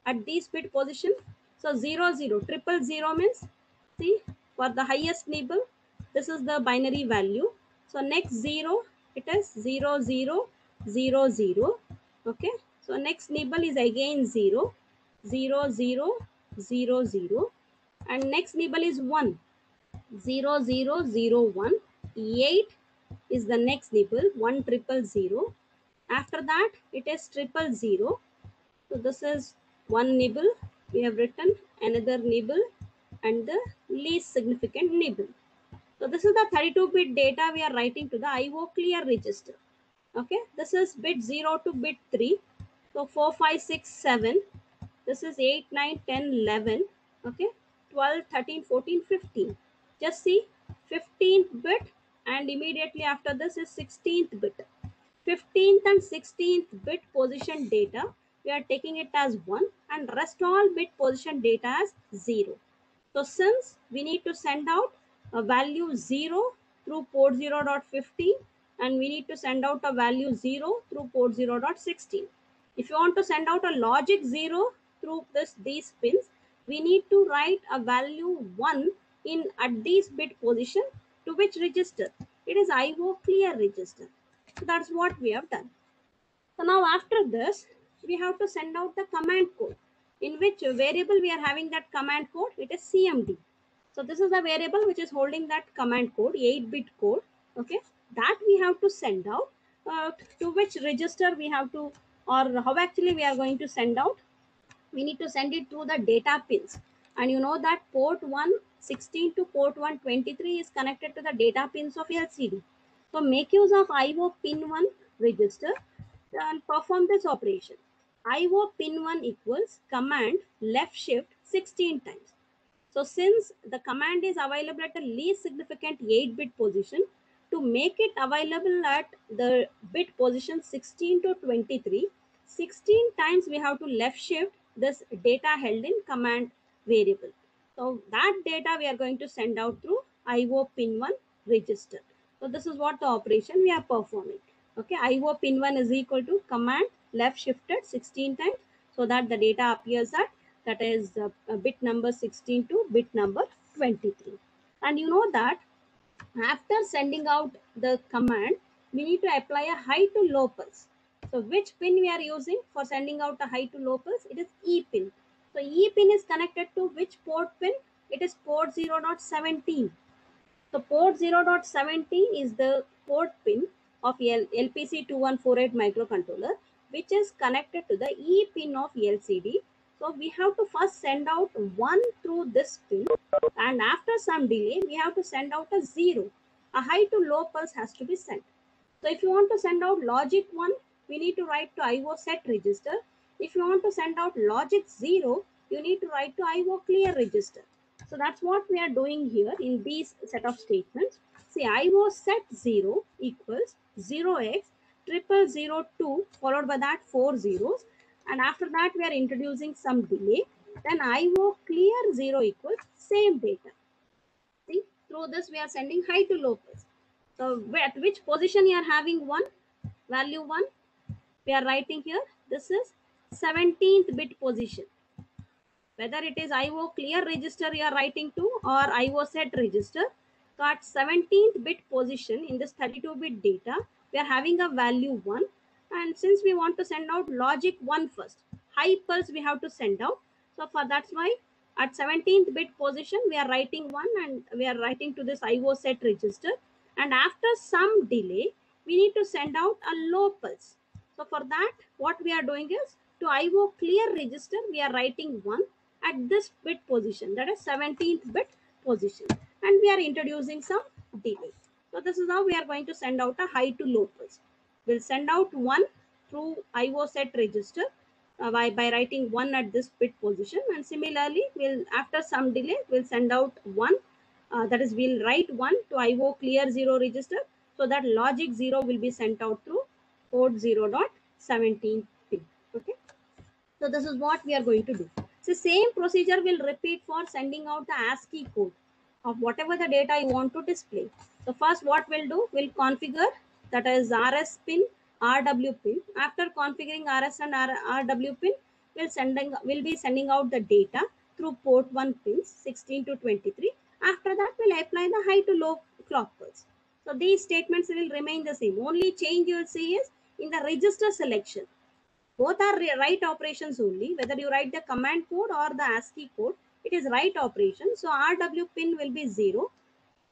at this bit position. So 0 0 triple 0 means, see, for the highest nibble, this is the binary value. So next 0, it is 0 0 0 0. Okay. So next nibble is again 0 0 0 0 0, and next nibble is 1 0 0 0 1. 8 is the next nibble, 1 triple 0. After that it is triple 0. So this is one nibble we have written, another nibble, and the least significant nibble. So this is the 32-bit data we are writing to the IO clear register. Okay, this is bit 0 to bit 3. So 4 5 6 7. This is 8 9 10 11. Okay, 12 13 14 15. Just see, 15th bit, and immediately after this is 16th bit. 15th and 16th bit position data, we are taking it as 1, and rest all bit position data as 0. So since we need to send out a value 0 through port 0.15, and we need to send out a value 0 through port 0.16. If you want to send out a logic 0 through these pins, we need to write a value 1 in at this bit position to which register? It is IO clear register. So that's what we have done. So now after this, we have to send out the command code. In which variable we are having that command code? It is CMD. So this is the variable which is holding that command code, 8-bit code. Okay, that we have to send out to which register we have to, or how actually we are going to send out. We need to send it to the data pins. And you know that port 116 to port 123 is connected to the data pins of LCD. So make use of IO pin 1 register and perform this operation. IO pin 1 equals command left shift 16 times. So since the command is available at the least significant 8-bit position, to make it available at the bit position 16 to 23, 16 times we have to left shift this data held in command variable. So that data we are going to send out through IO pin 1 register. So this is what the operation we are performing. Okay, IO pin 1 is equal to command left shifted 16 times so that the data appears at, that is bit number 16 to bit number 23. And you know that after sending out the command, we need to apply a high to low pulse. So which pin we are using for sending out a high to low pulse? It is E pin. So E pin is connected to which port pin? It is port 0.17. So port 0.17 is the port pin of LPC2148 microcontroller, which is connected to the E pin of LCD. So we have to first send out 1 through this pin, and after some delay, we have to send out a 0. A high to low pulse has to be sent. So if you want to send out logic 1, we need to write to IO set register. If you want to send out logic 0, you need to write to IO clear register. So that's what we are doing here in these set of statements. See, IO set 0 equals 0x triple 02 followed by that 4 zeros. And after that, we are introducing some delay. Then IO clear 0 equals same data. See, through this we are sending high to low pulse. So at which position you are having 1, value 1, we are writing here. This is 17th bit position. Whether it is IO clear register you are writing to or IO set register. So at 17th bit position in this 32-bit data, we are having a value 1. And since we want to send out logic 1 first, high pulse we have to send out. So for that's why at 17th bit position, we are writing 1 and we are writing to this IO set register. And after some delay, we need to send out a low pulse. So for that, what we are doing is to IO clear register, we are writing 1 at this bit position, that is 17th bit position, and we are introducing some delay. So this is how we are going to send out a high to low pulse. We'll send out 1 through IO set register by writing 1 at this bit position, and similarly we'll after some delay we'll send out 1, that is we'll write 1 to IO clear 0 register so that logic 0 will be sent out through port 0.17 pin. Okay, so this is what we are going to do. So same procedure will repeat for sending out the ASCII code of whatever the data you want to display. So first what we'll do, we'll configure, that is RS pin, RW pin. After configuring RS and RW pin, we'll be sending out the data through port 1 pins 16 to 23. After that, we'll apply the high to low clock pulse. So these statements will remain the same. Only change you will see is in the register selection. Both are right operations only. Whether you write the command code or the ASCII code, it is right operation. So RW pin will be 0.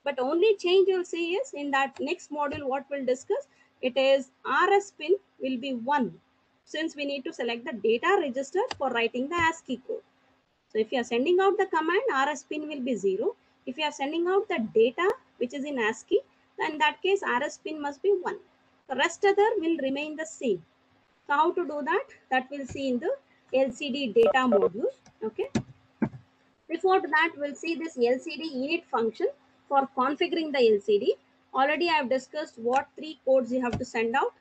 But only change you'll see is in that next module what we'll discuss, it is RS pin will be 1. Since we need to select the data register for writing the ASCII code. So if you are sending out the command, RS pin will be 0. If you are sending out the data which is in ASCII, then in that case RS pin must be 1. The rest other will remain the same. So how to do that? That we'll see in the LCD data module. Okay. Before that, we'll see this LCD init function for configuring the LCD. Already I have discussed what 3 codes you have to send out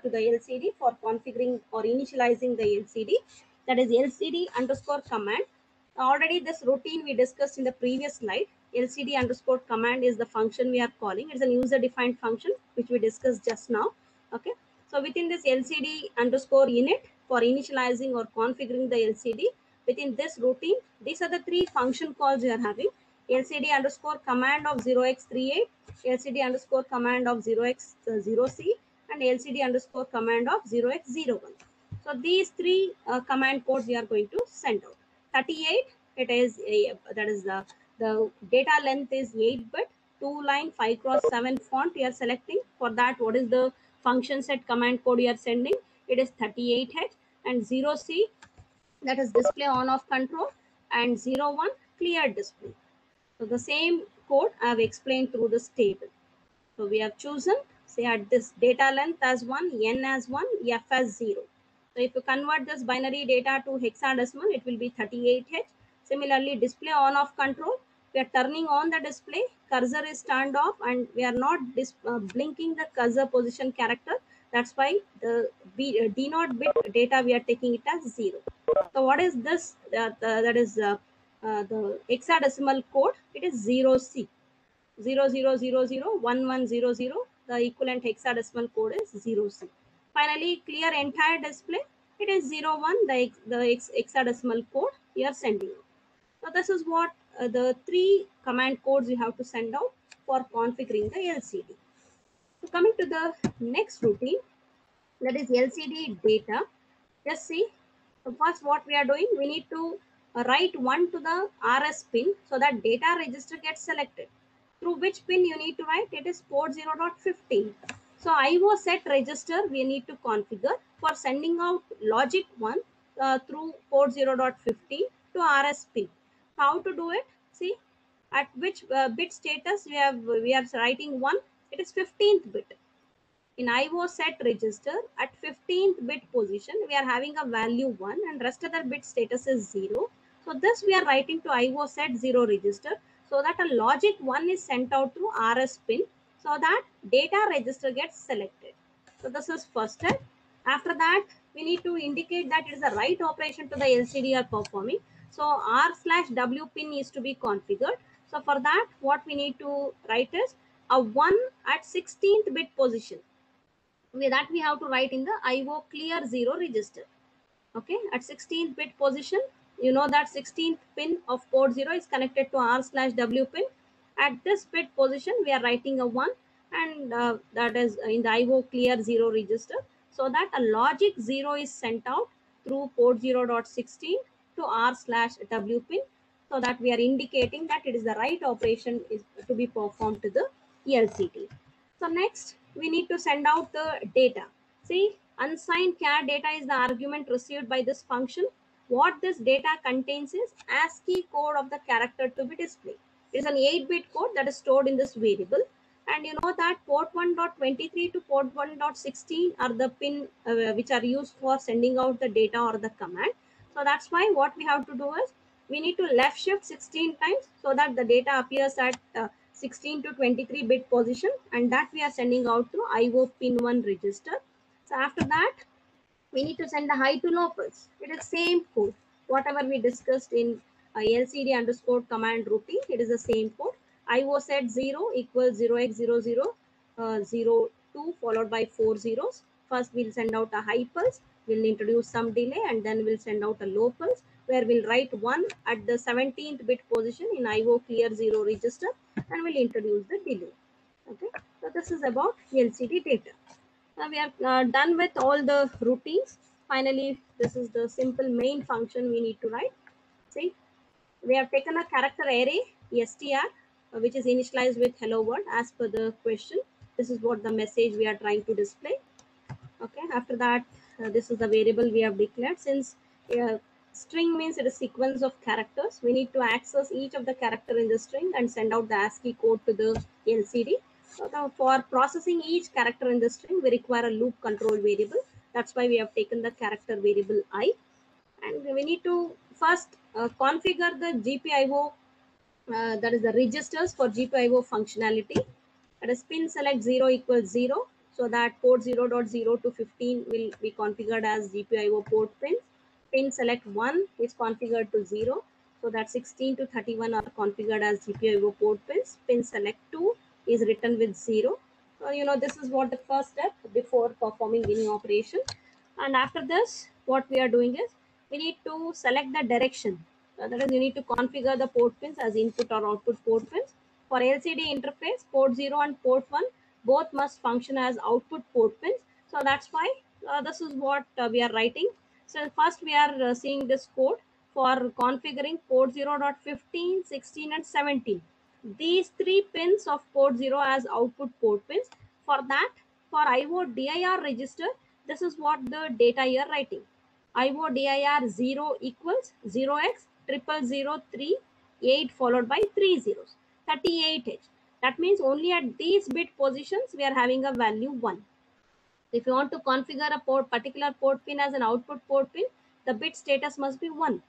to the LCD for configuring or initializing the LCD. That is LCD underscore command. Already this routine we discussed in the previous slide. LCD underscore command is the function we are calling. It's a user defined function which we discussed just now. Okay. So within this LCD underscore init for initializing or configuring the LCD, within this routine, these are the 3 function calls you are having. LCD underscore command of 0x38, LCD underscore command of 0x0c, and LCD underscore command of 0x01. So these 3 command codes we are going to send out. 38, it is that is the data length is 8-bit, 2 line 5 cross 7 font you are selecting. For that, what is the function set command code you are sending? It is 38h, and 0c, that is display on off control, and 01 clear display. So the same code I have explained through this table. So we have chosen, say, at this data length as 1, n as 1, f as 0. So if you convert this binary data to hexadecimal, it will be 38H. Similarly, display on off control, we are turning on the display, cursor is turned off, and we are not blinking the cursor position character. That's why the D not bit data we are taking it as 0. So what is this? That is the hexadecimal code. It is 0C. 00001100. The equivalent hexadecimal code is 0C. Finally, clear entire display. It is 01, the hexadecimal code you are sending. So this is what the three command codes you have to send out for configuring the LCD. So coming to the next routine, that is LCD data. Just see, so first what we are doing, we need to write 1 to the RS pin so that data register gets selected. Through which pin you need to write? It is port 0.15. So IO set register we need to configure for sending out logic 1 through port 0.15 to RS pin. How to do it? See, at which bit status we are writing 1, it is 15th bit. In IO set register at 15th bit position, we are having a value 1 and rest of the bit status is 0. So this we are writing to IO set 0 register so that a logic 1 is sent out through RS pin so that data register gets selected. So this is first step. After that, we need to indicate that it is the right operation to the LCD are performing. So R/W pin is to be configured. So for that, what we need to write is a 1 at 16th bit position. That we have to write in the IO clear 0 register. Okay, at 16th bit position, you know that 16th pin of port 0 is connected to R/W pin. At this bit position, we are writing a 1 and that is in the IO clear 0 register so that a logic 0 is sent out through port 0.16 to R/W pin so that we are indicating that it is the right operation is to be performed to the LCD. So next, we need to send out the data. See, unsigned char data is the argument received by this function. What this data contains is ASCII code of the character to be displayed. It is an 8-bit code that is stored in this variable. And you know that port 1.23 to port 1.16 are the pin which are used for sending out the data or the command. So that's why what we have to do is we need to left shift 16 times so that the data appears at 16 to 23 bit position, and that we are sending out to IO pin 1 register. So after that, we need to send the high to low pulse. It is same code. Whatever we discussed in LCD underscore command routine, it is the same code. IO set 0 equals 0x00 02 followed by 4 zeros. First, we'll send out a high pulse. We'll introduce some delay and then we'll send out a low pulse where we'll write 1 at the 17th bit position in IO clear 0 register and we'll introduce the delay. Okay, so this is about LCD data. Now we are done with all the routines. Finally, this is the simple main function we need to write. See, we have taken a character array str which is initialized with hello world as per the question. This is what the message we are trying to display. Okay, after that, this is the variable we have declared. Since string means it is sequence of characters, we need to access each of the character in the string and send out the ASCII code to the LCD. So for processing each character in the string, we require a loop control variable. That's why we have taken the character variable I. And we need to first configure the GPIO, that is the registers for GPIO functionality. That is pin select 0 equals 0. So that port 0.0 to 15 will be configured as GPIO port pins. Pin select 1 is configured to 0. So that 16 to 31 are configured as GPIO port pins. Pin select 2 is written with 0. So, you know, this is what the first step before performing any operation. And after this, what we are doing is we need to select the direction. That is, you need to configure the port pins as input or output port pins. For LCD interface, port 0 and port 1 both must function as output port pins. So that's why this is what we are writing. So first we are seeing this code for configuring port 0.15, 16 and 17. These three pins of port 0 as output port pins. For that, for IO DIR register, this is what the data you are writing. IO DIR 0 equals 0x0003 8 followed by 3 zeros, 38H. That means only at these bit positions we are having a value 1. If you want to configure a particular port pin as an output port pin, the bit status must be 1.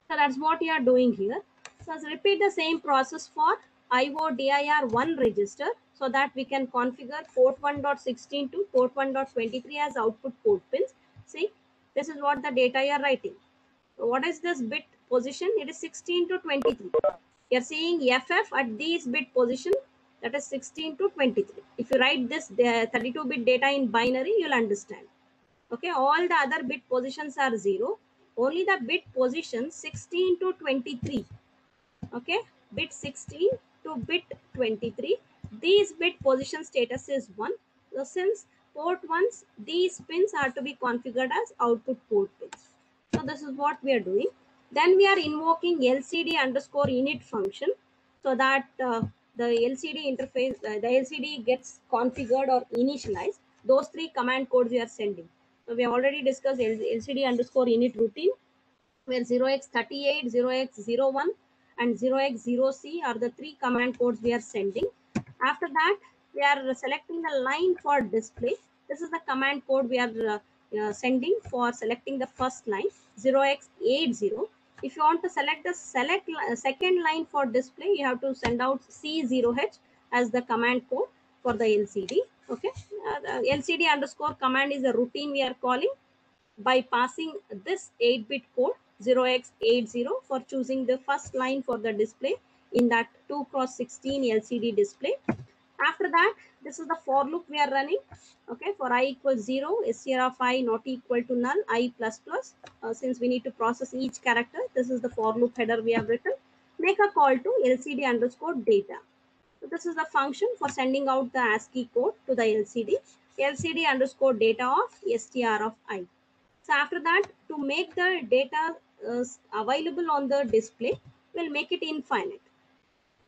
So that's what you are doing here. So let's repeat the same process for IO DIR1 register so that we can configure port 1.16 to port 1.23 as output port pins. See, this is what the data you are writing. So what is this bit position? It is 16 to 23. You are seeing FF at these bit position, that is 16 to 23. If you write this 32-bit data in binary, you'll understand. Okay, all the other bit positions are 0. Only the bit position 16 to 23. Okay, bit 16 to bit 23. These bit position status is 1. So since port 1s, these pins are to be configured as output port pins. So this is what we are doing. Then we are invoking LCD underscore init function so that the LCD interface, the LCD gets configured or initialized. Those three command codes we are sending. So we have already discussed LCD underscore init routine, where 0x38, 0x01, and 0x0c are the three command codes we are sending. After that, we are selecting the line for display. This is the command code we are sending for selecting the first line, 0x80. If you want to select the second line for display, you have to send out C0H as the command code for the LCD. Okay, the LCD underscore command is a routine we are calling by passing this 8-bit code 0x80 for choosing the first line for the display in that 2x16 LCD display. After that, this is the for loop we are running. Okay, for I equals 0, str of I not equal to null, I plus plus. Since we need to process each character, this is the for loop header we have written. Make a call to LCD underscore data. So this is the function for sending out the ASCII code to the LCD. LCD underscore data of str of I. So after that, to make the data available on the display, we'll make it infinite.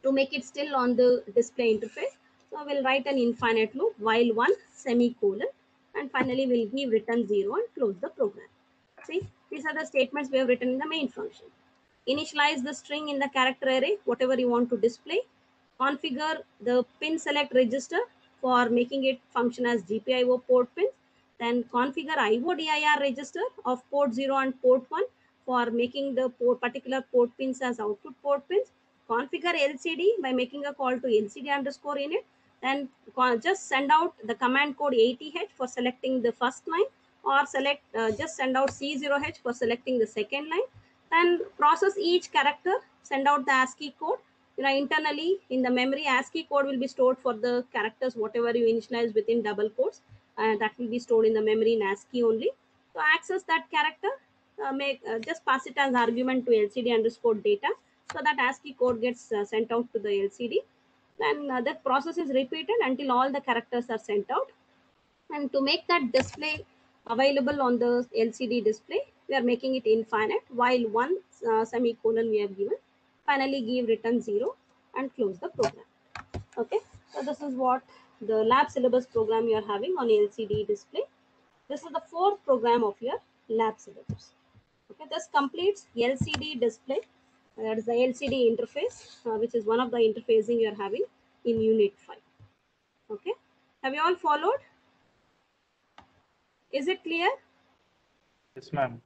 To make it still on the display interface, so we'll write an infinite loop while 1 semicolon, and finally we'll give return 0 and close the program. See, these are the statements we have written in the main function. Initialize the string in the character array, whatever you want to display. Configure the pin select register for making it function as GPIO port pins. Then configure IO DIR register of port 0 and port 1 for making the particular port pins as output port pins. Configure LCD by making a call to LCD underscore init. Then just send out the command code 80H for selecting the first line, or just send out C0H for selecting the second line. Then process each character, send out the ASCII code. Internally in the memory, ASCII code will be stored for the characters whatever you initialize within double quotes. That will be stored in the memory in ASCII only. To access that character, just pass it as argument to LCD underscore data, so that ASCII code gets sent out to the LCD. Then the process is repeated until all the characters are sent out. And to make that display available on the LCD display, we are making it infinite while 1 semicolon we have given. Finally give return 0 and close the program. Okay, so this is what the lab syllabus program you are having on LCD display. This is the fourth program of your lab syllabus. Okay, this completes LCD display. That is the LCD interface, which is one of the interfacing you are having in Unit 5. Okay, have you all followed? Is it clear? Yes, ma'am.